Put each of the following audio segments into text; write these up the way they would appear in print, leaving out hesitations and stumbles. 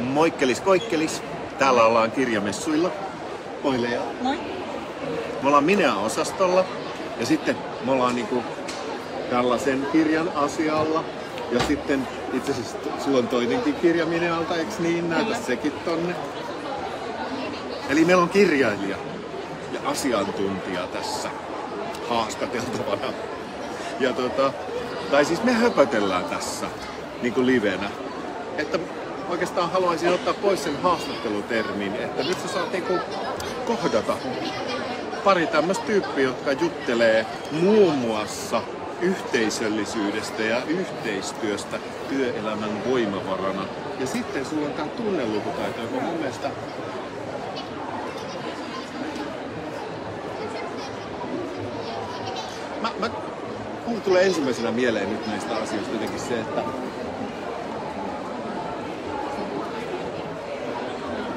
Moikkelis koikkelis. Täällä ollaan kirjamessuilla. Moi Lea. Moi. Me ollaan Minea-osastolla ja sitten me ollaan niinku tällaisen kirjan asialla. Ja sitten itse asiassa sulla on toinenkin kirja Minealta, eiks niin? Näytä sekin tonne. Eli meillä on kirjailija ja asiantuntija tässä haastateltavana. Ja tai siis me höpötellään tässä niinku livenä. Että oikeastaan haluaisin ottaa pois sen haastattelutermin, että nyt sä saat niinku kohdata pari tämmöistä tyyppiä, jotka juttelee muun muassa yhteisöllisyydestä ja yhteistyöstä työelämän voimavarana. Ja sitten sulla on tää tunnelukutaito, joka mun mielestä mulle tulee ensimmäisenä mieleen nyt näistä asioista jotenkin se, että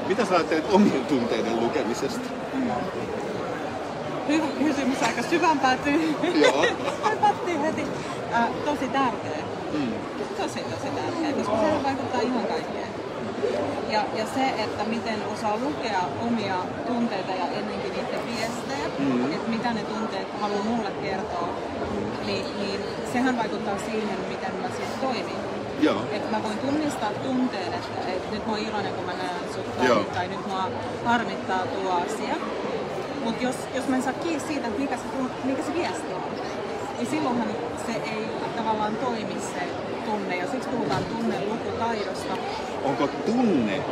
mitä sä ajattelet omien tunteiden lukemisesta? Hyvä kysymys, aika syvään päätyy. Joo. Hypättiin heti. Tosi tärkeä. Tosi tärkeä, koska se vaikuttaa ihan kaikkeen. Ja se, että miten osaa lukea omia tunteita ja ennenkin niiden viestejä, että mitä ne tunteet haluaa mulle kertoa, niin sehän vaikuttaa siihen, miten mä siis toimin. Joo. Että mä voin tunnistaa tunteen, että nyt mä oon iloinen, kun mä näen sut, tai nyt mua harmittaa tuo asia. Mutta jos mä en saa kiinni siitä, että mikä se viesti on, niin silloinhan se ei tavallaan toimi se tunne, ja siksi puhutaan tunnelukutaidosta. Onko tunne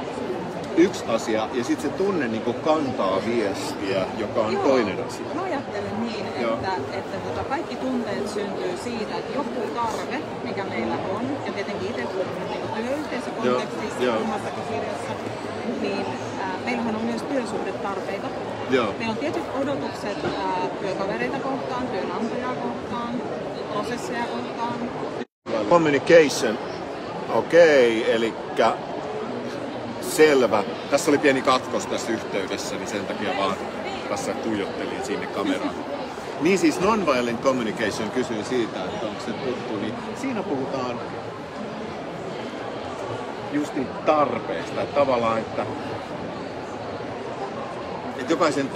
yksi asia, ja sitten se tunne niinku kantaa viestiä, joka on toinen asia? Mä ajattelen niin, että kaikki tunteet syntyy siitä, että joku tarve, mikä meillä on, ja tietenkin itse puhun niin työyhteisökontekstissa, kummassakin kirjassa, niin meillähän on myös työsuhdetarpeita. Meillä on tietyt odotukset työkavereita kohtaan, työnantajaa kohtaan, prosesseja kohtaan. Communication. Okei, elikkä selvä. Tässä oli pieni katkos tässä yhteydessä, niin sen takia vaan tässä tuijottelin sinne kameraan. Niin siis nonviolent communication, kysyin siitä, että onko se tuttu, niin siinä puhutaan justiin tarpeesta. Että tavallaan, että jokaisen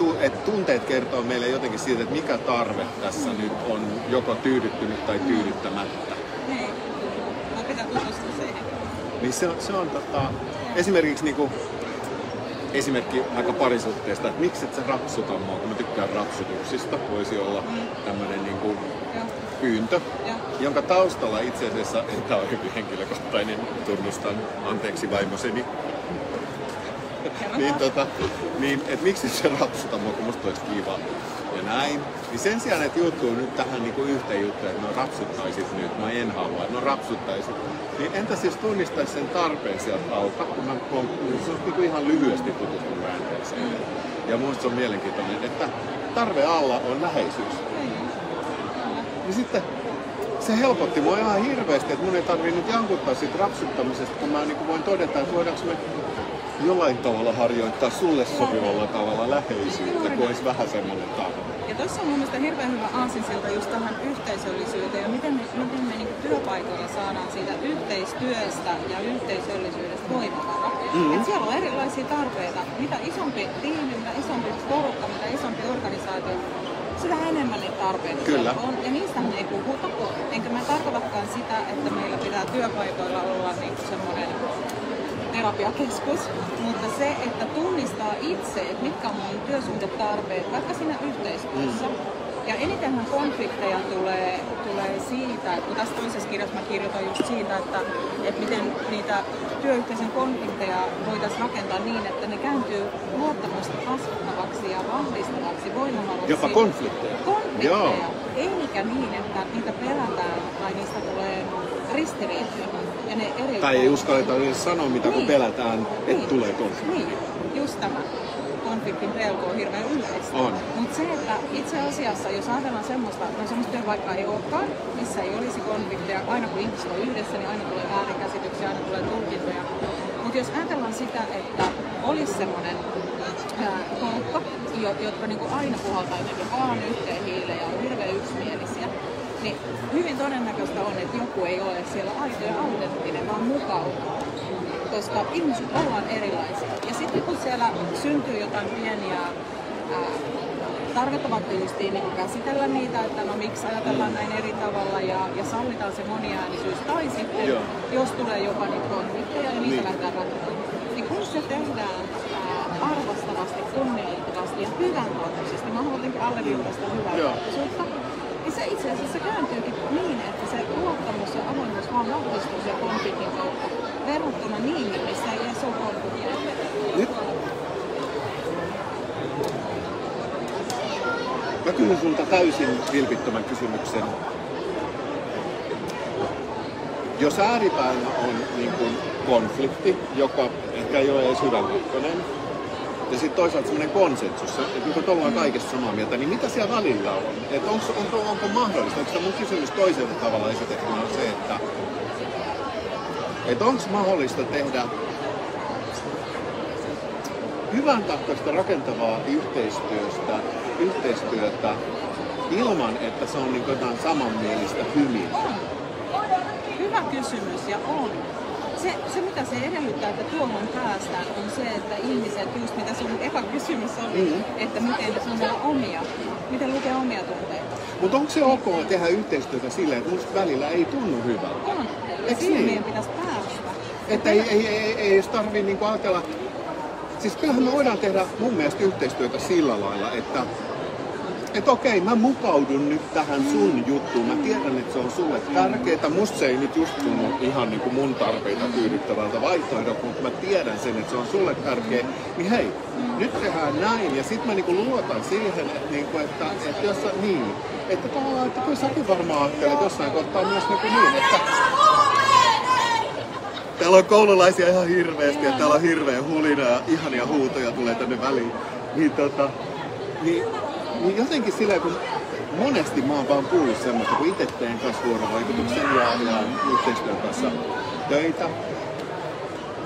tunteet kertoo meille jotenkin siitä, että mikä tarve tässä nyt on joko tyydyttynyt tai tyydyttämättä. Niin, mä pitää tutustua siihen. Niin se on esimerkiksi niinku, esimerkki aika parisuhteesta, että miksi et sä rapsuta mua, kun mä tykkään rapsutuksista, voisi olla tämmönen niinku pyyntö, jonka taustalla itse asiassa, tämä on hyvin henkilökohtainen, tunnustan, anteeksi vaimoseni, niin että miksi se rapsuta mua, kun musta olisi kiva ja näin. Niin sen sijaan, että juuttuu nyt tähän niinku yhteen juttuun, että no rapsuttaisit nyt, no en halua, no rapsuttaisit. Niin entäs jos tunnistaisi sen tarpeen sieltä alta, kun mä se on niinku ihan lyhyesti tutustun väänteeseen. Ja muista se on mielenkiintoinen, että tarve alla on läheisyys. Niin sitten se helpotti mua ihan hirveästi, että mun ei tarvii nyt jankuttaa siitä rapsuttamisesta, kun mä niinku voin todeta, että voidaanko me jollain tavalla harjoittaa sulle sopivalla tavalla läheisyyttä, kun olisi vähän semmoinen tarve. Ja tuossa on mun mielestä hirveän hyvä aasinsilta just tähän yhteisöllisyyteen ja miten me niin työpaikoilla saadaan siitä yhteistyöstä ja yhteisöllisyydestä voimavara. Siellä on erilaisia tarpeita. Mitä isompi tiimi, mitä isompi porukka, mitä isompi organisaatio, sitä enemmän niitä tarpeita Kyllä. on. Ja niistähän ei puhuta. Enkä mä tarkoitakaan sitä, että meillä pitää työpaikoilla olla niin semmoinen terapiakeskus, mutta se, että tunnistaa itse, että mitkä on mun työsuhdetarpeet, vaikka siinä yhteistyössä. Ja enitenhän konflikteja tulee siitä, että kun tässä toisessa kirjassa mä kirjoitan just siitä, että miten niitä työyhteisön konflikteja voitaisiin rakentaa niin, että ne kääntyy luottamusta kasvattavaksi ja vahvistavaksi voimavaroiksi. Jopa konflikteja? Konflikteja. Joo. Eikä niin, että niitä pelätään tai niistä tulee ristiriitoja. Tai ei uskalleta edes sanoa mitä, kun pelätään, että tulee konflikti. Niin, just tämä. Konfliktin pelko on hirveän yleistä. Mutta se, että itse asiassa, jos ajatellaan semmoista työpaikkaa ei olekaan, missä ei olisi konflikteja, aina kun ihmiset on yhdessä, niin aina tulee väärinkäsityksiä, aina tulee tulkintoja. Mutta jos ajatellaan sitä, että olisi semmoinen porukka, jotka niinku aina puhaltaa vaan yhteen hiileen ja on hirveän yksimielisiä, niin hyvin todennäköistä on, että joku ei ole siellä aito ja autenttinen, vaan mukautuu. koska ihmiset ollaan erilaisia. Ja sitten kun siellä syntyy jotain pieniä tarkoittavat justiin niin käsitellä niitä, että no miksi ajatellaan näin eri tavalla ja sallitaan se moniäänisyys. Tai sitten, jos tulee jopa niitä konflikteja ja niitä lähdetään ratkomaan. Niin kun se tehdään arvostavasti, kunnioittavasti ja hyväntuottoisesti, mä haluan jotenkin alleviivata sitä hyväntuottoisuutta, niin se itse asiassa kääntyykin niin, että se luottamus ja avoimuus vaan vahvistuu sen konfliktin kautta verrattuna niihin, missä ei edes ole konflikteja. Mä kysyn sulta täysin vilpittömän kysymyksen. Jos ääripäänä on niin kuin konflikti, joka ehkä ei ole edes hyväntahtoinen, ja sitten toisaalta semmoinen konsensus, että ollaan kaikessa samaa mieltä, niin mitä siellä välillä on? Että onko mahdollista? Onko mun kysymys toisella tavalla esitettynä on se, että onko mahdollista tehdä hyvän tahtoista rakentavaa yhteistyötä ilman, että se on niin jotain samanmielistä hymistä? Hyvä kysymys ja on. Se mitä se edellyttää, että tuohon päästään, on se, että ihmiset, just mitä sun eka kysymys oli, että miten sanella miten lukee omia tunteita. Mutta onko se ok tehdä yhteistyötä silleen, että musta välillä ei tunnu hyvältä? On. Ja siihen meidän pitäisi päästä. Että ei edes tarvii niinku ajatella. Siis kyllähän me voidaan tehdä mun mielestä yhteistyötä sillä lailla, että okei, mä mukaudun nyt tähän sun juttuun. Mä tiedän, että se on sulle tärkeää. Musta se ei nyt just tunnu ihan niin kuin mun tarpeita tyydyttävältä vaihtoehdolta, mutta mä tiedän sen, että se on sulle tärkeä. Niin hei, nyt tehdään näin. Ja sit mä niin kuin luotan siihen, että jos niin, että tavallaan, että kyllä säkin varmaan ajattelet jossain kohtaa myös niin, että täällä on koululaisia ihan hirveästi ja täällä on hirveä hulina ja ihania huutoja tulee tänne väliin. Niin jotenkin silleen, kun monesti mä oon vaan kuullut semmoista, kun itse teen kanssa vuorovaikutuksen ja yhteistyön kanssa töitä,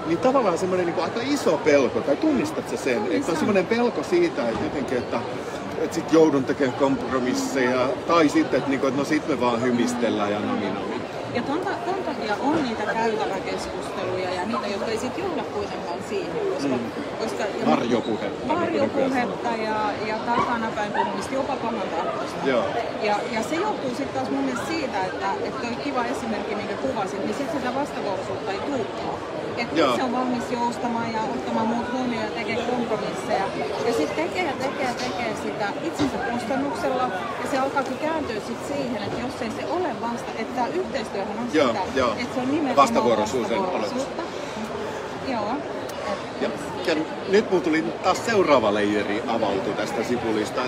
niin tavallaan semmoinen niin aika iso pelko, tai tunnistat sä sen, että on semmoinen pelko siitä, että jotenkin, että sit joudun tekemään kompromisseja, tai sitten, että no sit me vaan hymistellään ja nomi. Ja ton takia on niitä käytäväkeskusteluja ja niitä, jotka ei sitten johda kuitenkaan siihen, koska varjopuhetta ja takanapäin puhumista, jopa pahan tahtoista. Ja se johtuu sitten taas mun mielestä siitä, että toi kiva esimerkki, minkä kuvasit, niin sitten sitä vastavuoroisuutta ei tulekaan. Että se on valmis joustamaan ja ottamaan muut huomioon ja tekee kompromisseja. Ja sitten tekee sitä itsensä kustannuksella. Ja se alkaakin kääntyä sitten siihen, että jos ei se ole vasta, että tämä yhteistyöhän on sitä, että se on nimenomaan vastavuoroisuutta. Joo. Ja nyt mulla tuli taas seuraava leijeri avautui tästä sipulista,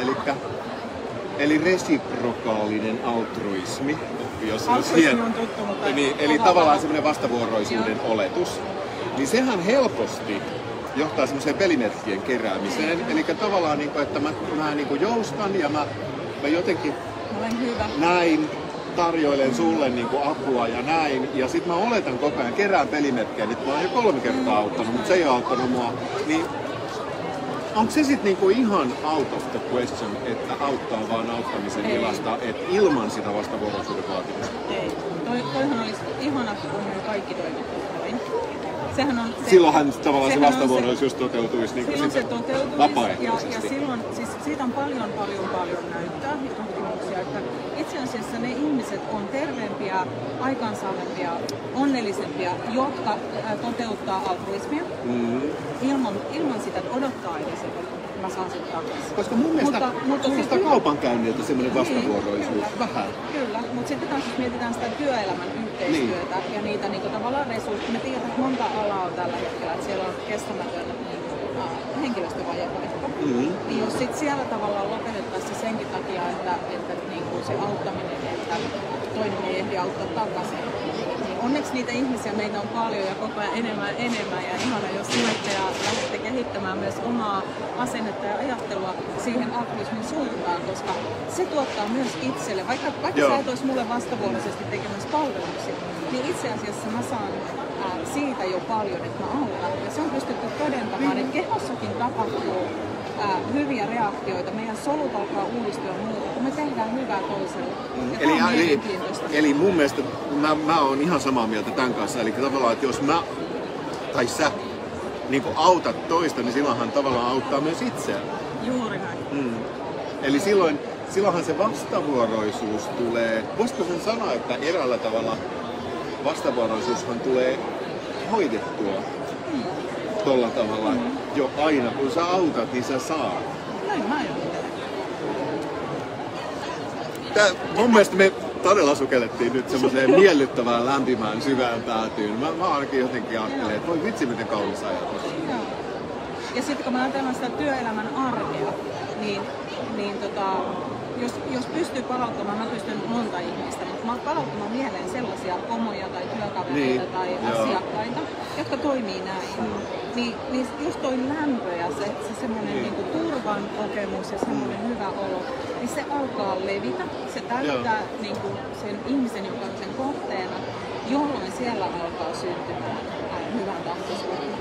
eli resiprokaalinen altruismi. Altruismi on tuttu, mutta eli tavallaan semmoinen vastavuoroisuuden oletus. Niin sehän helposti johtaa semmoiseen pelimerkkien keräämiseen. Eli tavallaan, että mä joustan ja mä jotenkin näin tarjoilen sulle apua ja näin. Ja sit mä oletan koko ajan kerään pelimerkkejä. Nyt mä oon jo 3 kertaa auttanut, mutta se ei ole auttanut mua. Niin, onko se sitten ihan out of the question, että auttaa vaan auttamisen tilasta, että ilman sitä vastavuoroisuuden vaatimusta? Ei. Toihan olisi ihana, kun kaikki toimivat noin. Silloinhan tavallaan se vastavuoroisuus toteutuisi vapaaehtoisesti. Ja silloin, siis siitä on paljon näyttöä ja tutkimuksia, että itse asiassa ne ihmiset on terveempiä, aikaansaavempia, onnellisempia, jotka toteuttaa altruismia ilman sitä, että odottaa edes, että mä saan sen takaisin. Koska mun mielestä kuulostaa kaupankäynniltä semmoinen vastavuoroisuus. Vähän. Kyllä, mutta sitten taas jos mietitään sitä työelämän yhteistyötä ja niitä tavallaan resursseja, me tiedetään, että monta alaa on tällä hetkellä, että siellä on kestämätön henkilöstövaje vaikka. Niin jos sitten siellä tavallaan lopetettaisiin senkin takia, että se auttaminen, että toinen ei ehdi auttaa takaisin. Niin onneksi niitä ihmisiä meitä on paljon ja koko ajan enemmän ja ihana, jos tulette ja lähdette kehittämään myös omaa asennetta ja ajattelua siihen altruismin suuntaan, koska se tuottaa myös itselle, vaikka sä et olisi mulle vastavuoroisesti tekemässä palveluksia, niin itse asiassa mä saan siitä jo paljon, että mä autan. Ja se on pystytty todentamaan, että kehossakin tapahtuu hyviä reaktioita. Meidän solut alkaa uudistua muuta, kun me tehdään hyvää toiselle. Eli mun mielestä mä oon ihan samaa mieltä tämän kanssa. Eli tavallaan, että jos tai sä niin kuin autat toista, niin silloinhan tavallaan auttaa myös itseään. Juuri näin. Eli silloinhan se vastavuoroisuus tulee, voisiko sen sanoa, että eräällä tavalla vastavuoroisuushan tulee hoidettua tolla tavalla, jo aina kun sä autat, niin sä saat. Näin mä ajattelen. Mun mielestä me todella sukellettiin nyt semmoiseen miellyttävään, lämpimään, syvään päätyyn. Mä ainakin jotenkin ajattelen, että voi vitsi miten kaunis ajatus. Joo. Ja sitten kun mä ajattelen sitä työelämän arkea, niin jos pystyy palauttamaan, mä pystyn monta ihmistä, mutta mä palauttamaan mieleen sellaisia pomoja tai työkavereita tai asiakkaita, jotka toimii näin. Niin just toi lämpö ja se semmoinen niinku turvan kokemus ja semmoinen hyvä olo, niin se alkaa levitä. Se täyttää niinku sen ihmisen, joka on sen kohteena, jolloin siellä alkaa syntymään hyvän tahtoisuuden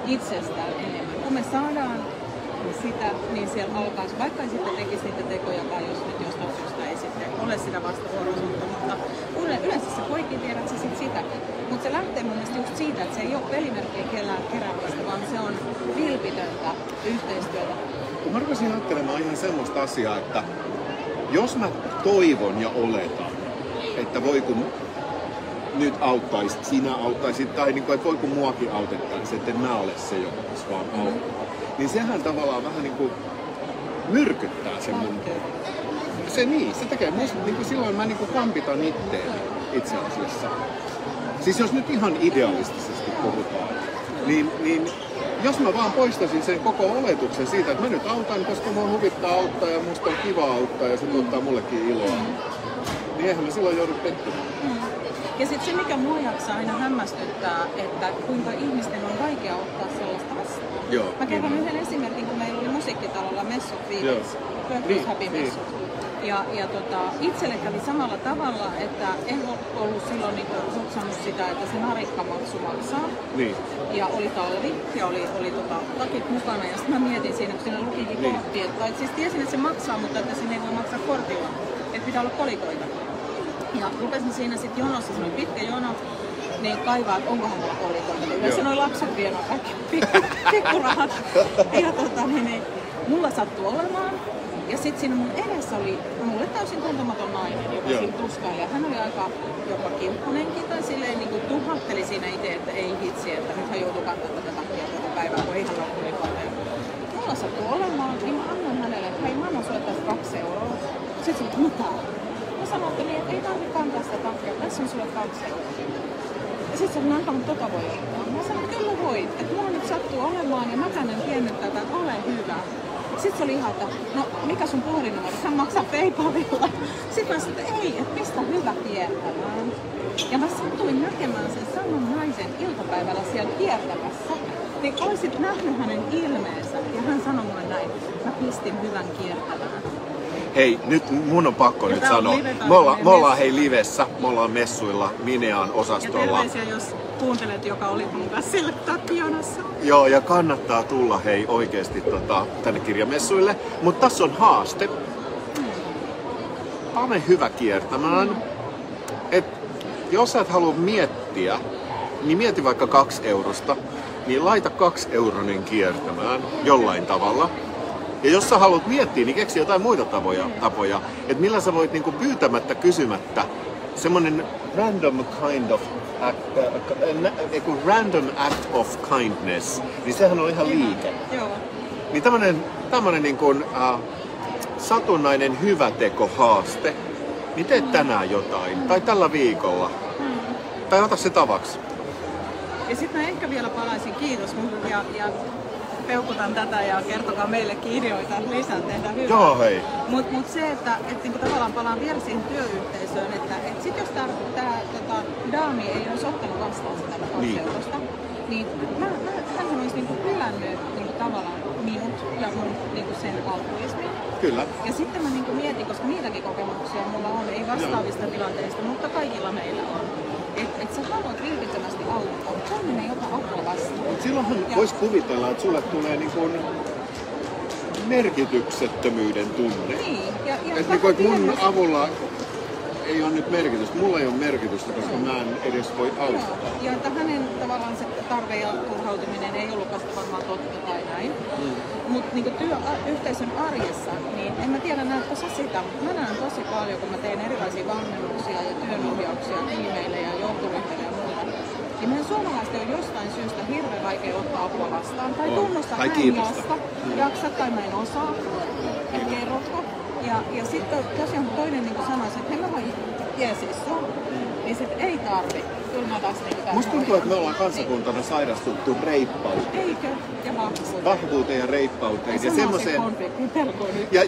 itsestään enemmän. Kun me saadaan sitä, niin siellä alkaisi, vaikka ei sitten tekisi niitä tekoja tai jos nyt jostain syystä ei sitten ole sitä vastavuoroisuutta, mutta yleensä se poikii tiedät se sitten sitäkin. Mutta se lähtee mun mielestä just siitä, että se ei ole pelimerkkejä kellään keräämistä, vaan se on vilpitöntä yhteistyötä. Mä rupesin ajattelemaan ihan semmoista asiaa, että jos mä toivon ja oletan, että voi kun nyt auttaisit, sinä auttaisit, tai niin kuin, että voi kun muakin autettaisiin, että en mä ole se, joka tässä vaan auttaa. Niin sehän tavallaan vähän niin kuin myrkyttää sen mun... Se tekee musta, niin kuin silloin mä niin kuin kampitan itse asiassa. Siis jos nyt ihan idealistisesti puhutaan, niin jos mä vaan poistaisin sen koko oletuksen siitä, että mä nyt autan, koska mua huvittaa auttaa ja musta on kiva auttaa ja se tuottaa mullekin iloa, niin eihän mä silloin joudu pettymään. Ja sitten se, mikä mua jaksaa aina hämmästyttää, että kuinka ihmisten on vaikea ottaa sellaista vastaan. Joo, mä kerron yhden esimerkin, kun meillä oli musiikkitalolla messut viimeksi, Purpose Happy messut. Ja itselle kävi samalla tavalla, että en ollut silloin niin saanut sitä, että se narikkamaksu maksaa. Niin. Ja oli talvi ja oli takit mukana ja sitten mä mietin siinä, kun siinä lukikin kortti, että siis tiesin, että se maksaa, mutta että sinne ei voi maksaa kortilla, että pitää olla kolikoita. Ja rupesin siinä sitten jonossa, se oli pitkä jono, niin kaivaa, että onkohan mulla kolikoita. Yleensä noi lapset vienoo kaikki pikkurahat. Ja mulla sattui olemaan. Ja sitten siinä mun edessä oli mulle täysin tuntematon nainen, joka siinä tuskaili. Ja hän oli aika jopa kiukkunenkin tai silleen niin kuin tuhatteli siinä itse, että ei hitsi, että nythän joutuu kantaa tätä takia koko päivää, kun ei hän ole kolikoita. Mulla sattui olemaan, niin mä annan hänelle, että hei mä annan sulle tästä 2 euroa. Sitten se, mitä? Mä sanoin, että ei tarvitse kantaa sitä takkia, tässä on sulle 2 euroa. Ja sitten se on mutta tota voi ottaa. Mä sanoin, että kyllä voit, että mulla nyt sattuu olemaan ja mäkään en tiennyt tätä, että ole hyvä. Sitten se oli ihan, että no mikä sun puhelinnumero, hän maksaa PayPalilla. Sitten mä sanoin, että ei, että pistä hyvä kiertämään. Ja mä satuin näkemään sen saman naisen iltapäivällä siellä kiertämässä. Niin olisit nähnyt hänen ilmeensä ja hän sanoi mulle näin, mä pistin hyvän kiertämään. Hei, nyt mun on pakko nyt sanoa. Me ollaan hei livessä, me ollaan messuilla Minean osastolla. Ja terveisiä, jos kuuntelet, joka oli mun kanssa siellä takkijonossa. Joo, ja kannattaa tulla hei oikeesti tänne kirjamessuille. Mutta tässä on haaste. Pane hyvä kiertämään. Et jos sä et halua miettiä, niin mieti vaikka 2 eurosta. Niin laita 2 euronen kiertämään jollain tavalla. Ja jos sä haluat miettiä, niin keksi jotain muita tapoja, että millä sä voit niinku pyytämättä, kysymättä, semmonen random act of kindness, niin sehän on ihan liike. Joo. Niin tämmönen niinku, satunnainen hyvätekohaaste, niin teet tänään jotain, tai tällä viikolla, tai ota se tavaksi. Ja sitten mä ehkä vielä palaisin, kiitos ja peukutan tätä ja kertokaa meillekin ideoita lisää, tehdään hyvää. Joo, hei. Mut se, että niinku tavallaan palaan vielä siihen työyhteisöön, että sit jos tää daami ei olisi ottanut vastaan sitä 2 eurosta, niin hän olisi niinku hylännyt niinku tavallaan minut ja mun niinku sen altruismin. Kyllä. Ja sitten mä niinku mietin, koska niitäkin kokemuksia mulla on, ei vastaavista tilanteista, mutta kaikilla meillä on. Et sä haluat vilpittömästi auttaa, mutta toinen ei ota apua vastaan. Mut silloinhan vois kuvitella, että sulle tulee niinku merkityksettömyyden tunne. Niin. Että niinku, et mun avulla ei ole nyt merkitystä. Mulla ei ole merkitystä, koska mä en edes voi auttaa. Ja että hänen tavallaan se tarve ja turhautuminen ei ollut varmaan totta tai näin. Mutta niin työyhteisön arjessa, niin en mä tiedä näet osa sitä, mutta mä näen tosi paljon, kun mä teen erilaisia valmennuksia ja työnohjauksia tiimeille ja johtoryhmille ja muuta. Ja meidän suomalaisten on jostain syystä hirveän vaikea ottaa apua vastaan tai tunnustaa, että mä en jaksa tai mä en osaa, että kerrotko. Ja sitten tosiaan kun toinen niin sanoisi, että hei mä voin jeesis sun, niin sit ei tarvi. Kyllä mä taas niin musta tuntuu, että me ollaan kansakuntana sairastuttu reippauteen. Eikö? Ja vahvuuteen. Vahvuuteen ja reippauteen. Ja semmoiseen,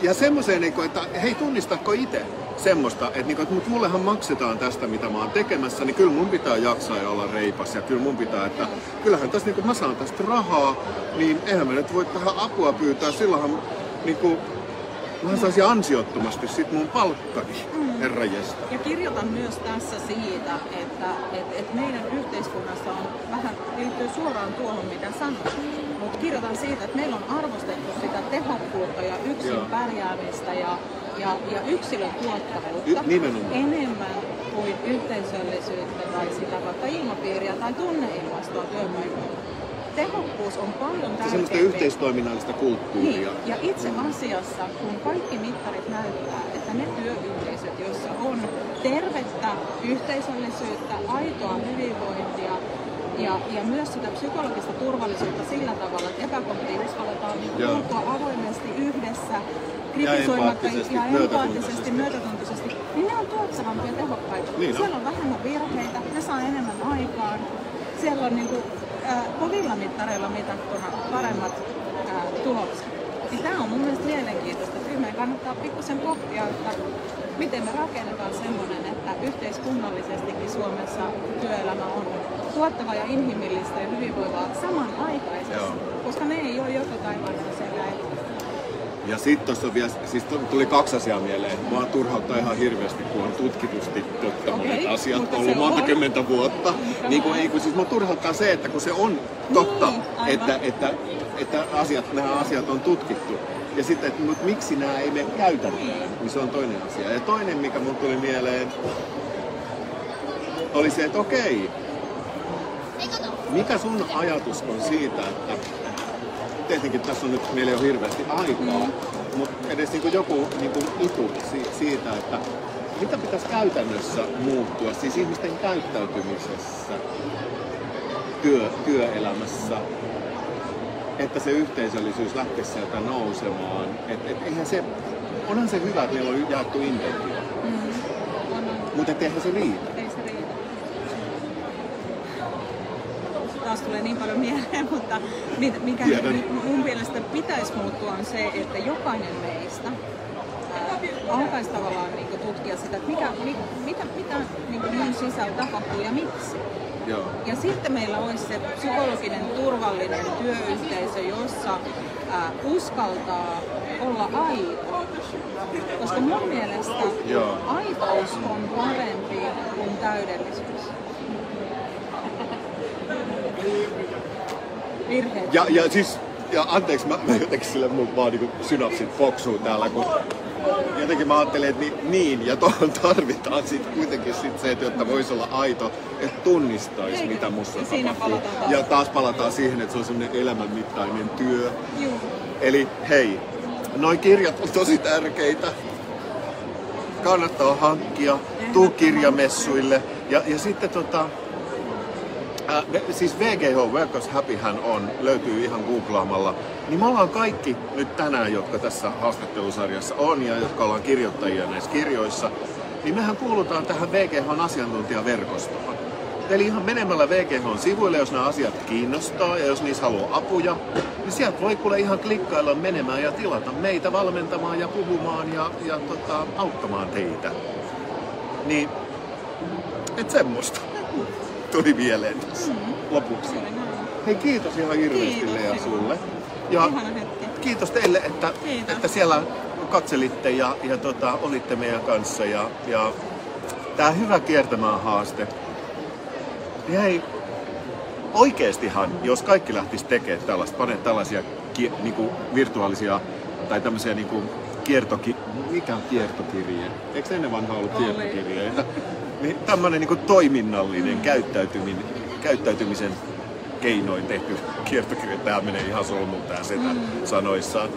ja semmoiseen, että hei tunnistatko itse semmoista, että mullehan maksetaan tästä mitä mä oon tekemässä, niin kyllä mun pitää jaksaa ja olla reipas. Ja kyllä mun pitää, että kyllähän tässä mä saan tästä rahaa, niin eihän mä nyt voi tähän apua pyytää. Silloinhan mä saisin ansiottomasti sit mun palkkani, herranjestas. Ja kirjoitan myös tässä siitä, että meidän yhteiskunnassa on vähän liittyy suoraan tuohon mitä sanoit. Mutta kirjoitan siitä, että meillä on arvostettu sitä tehokkuutta ja yksin pärjäämistä ja yksilön tuottavuutta enemmän kuin yhteisöllisyyttä tai sitä vaikka ilmapiiriä tai tunneilmastoa työpaikoilla. Tehokkuus on paljon tärkeämpi. Semmoista yhteistoiminnallista kulttuuria. Niin. Ja itse asiassa, kun kaikki mittarit näyttää, että ne työyhteisöt, joissa on tervettä yhteisöllisyyttä, aitoa hyvinvointia ja myös sitä psykologista turvallisuutta sillä tavalla, että epäkohtia uskalletaan puuttua avoimesti yhdessä, kritisoimatta ja empaattisesti, myötätuntoisesti, niin ne on tuottavampia ja tehokkaita. Niin siellä on vähemmän virheitä, ne saa enemmän aikaan. Siellä on kovilla mittareilla mitattuna paremmat tulokset. Ja tämä on mun mielestä mielenkiintoista, että meidän kannattaa pikkusen pohtia, että miten me rakennetaan semmoinen, että yhteiskunnallisestikin Suomessa työelämä on tuottava ja inhimillistä ja hyvinvoivaa samanaikaisesti, koska ne ei ole joko taivaannoisella. Ja sitten tuossa on vielä, siis tuli kaksi asiaa mieleen. Mua turhauttaa ihan hirveästi, kun on tutkitusti totta monet asiat ollut monta kymmentä vuotta. Siis mua turhauttaa se, että kun se on totta, että nämä asiat on tutkittu. Ja sitten, mutta miksi nämä ei mene käytäntöön, niin se on toinen asia. Ja toinen, mikä mun tuli mieleen, oli se, että okei, mikä sun ajatus on siitä, että tietenkin tässä on nyt meillä jo hirveästi aikaa, mutta edes joku itu siitä, että mitä pitäisi käytännössä muuttua, siis ihmisten käyttäytymisessä, työelämässä, että se yhteisöllisyys lähtisi sieltä nousemaan. Onhan se hyvä, että meillä on jaettu intentio, mutta eihän se riitä. Taas tulee niin paljon mieleen, mutta mikä mun mielestä pitäisi muuttua on se, että jokainen meistä alkaisi tavallaan tutkia sitä, että mitä mun sisällä tapahtuu ja miksi. Joo. Ja sitten meillä olisi se psykologinen, turvallinen työyhteisö, jossa uskaltaa olla aito. Koska mun mielestä aitous on parempi kuin täydellisyys. Virheet. Ja anteeksi, mä jotenkin sille mun vaan synapsit poksuu täällä, kun jotenkin mä ajattelen, että niin, ja tuohon tarvitaan sitten kuitenkin se, että jotta voisi olla aito, että tunnistaisi, mitä musta tapahtuu. Ja taas palataan siihen, että se on semmoinen elämänmittainen työ. Juu. Eli hei, noi kirjat on tosi tärkeitä. Kannattaa hankkia, tuu kirjamessuille. Ja sitten siis VGH, Workers Happy hän on, löytyy ihan googlaamalla. Niin me ollaan kaikki nyt tänään, jotka tässä haastattelusarjassa on ja jotka ollaan kirjoittajia näissä kirjoissa, niin mehän kuulutaan tähän VGH:n asiantuntijaverkostoon. Eli ihan menemällä VGH:n sivuille, jos nämä asiat kiinnostaa ja jos niissä haluaa apuja, niin sieltä voi kuule ihan klikkailla menemään ja tilata meitä valmentamaan ja puhumaan ja auttamaan teitä. Niin, et semmoista tuli mieleen tässä lopuksi. Hei, kiitos ihan hirveästi Lea sulle. Ja kiitos teille, että siellä katselitte ja olitte meidän kanssa. Ja tää hyvä kiertämään haaste. Niin hei, oikeestihan, jos kaikki lähtis tekemään tällaista, panee tällaisia virtuaalisia tai tämmöisiä mikä on kiertokirje? Eikö ennen vanhaa ollut kiertokirjeitä? Niin tämmönen niin kuin toiminnallinen käyttäytymisen keinoin tehty kiertokirja. Tää menee ihan solmuun tää setä sanoissaan.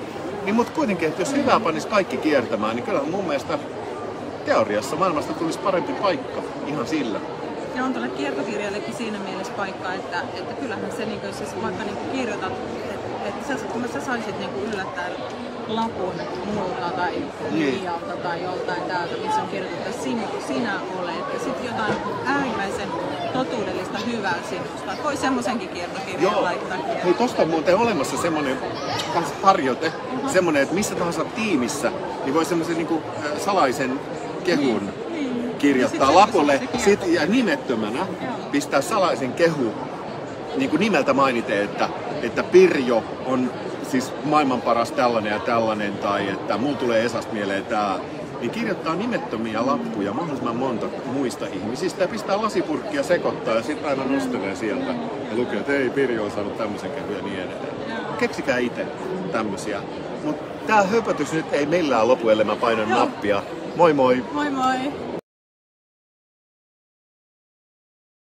Niin, mutta kuitenkin, että jos hyvää panisi kaikki kiertämään, niin kyllä mun mielestä teoriassa maailmasta tulisi parempi paikka ihan sillä. Ja on tuolle kiertokirjallekin siinä mielessä paikka, että kyllähän se, niin siis vaikka niin kirjoitat, kun sä saisit niin yllättäen lapun multa tai Liialta tai joltain täältä, missä on kirjoitettu, että sinä olet, ja sitten jotain äärimmäisen totuudellista hyvää sinusta. Voi semmoisenkin kiertokirjan laittaa. Hei, tosta on muuten olemassa semmonen harjoite, semmonen, että missä tahansa tiimissä, niin voi semmoisen niinku salaisen kehun kirjoittaa lapulle ja nimettömänä pistää salaisen kehu niin kuin nimeltä mainiten, että Pirjo on siis maailman paras tällainen ja tällainen, tai että mulla tulee Esasta mieleen tää, niin kirjoittaa nimettömiä lappuja mahdollisimman monta muista ihmisistä ja pistää lasipurkkia sekoittaa ja sitten aina nostelee sieltä ja lukee, että ei, Pirjo on saanut tämmöisen kehun ja niin edelleen. Keksikää itse tämmösiä. Mut tää höpötys nyt ei millään lopu, ellei mä painan nappia. Moi moi! Moi moi!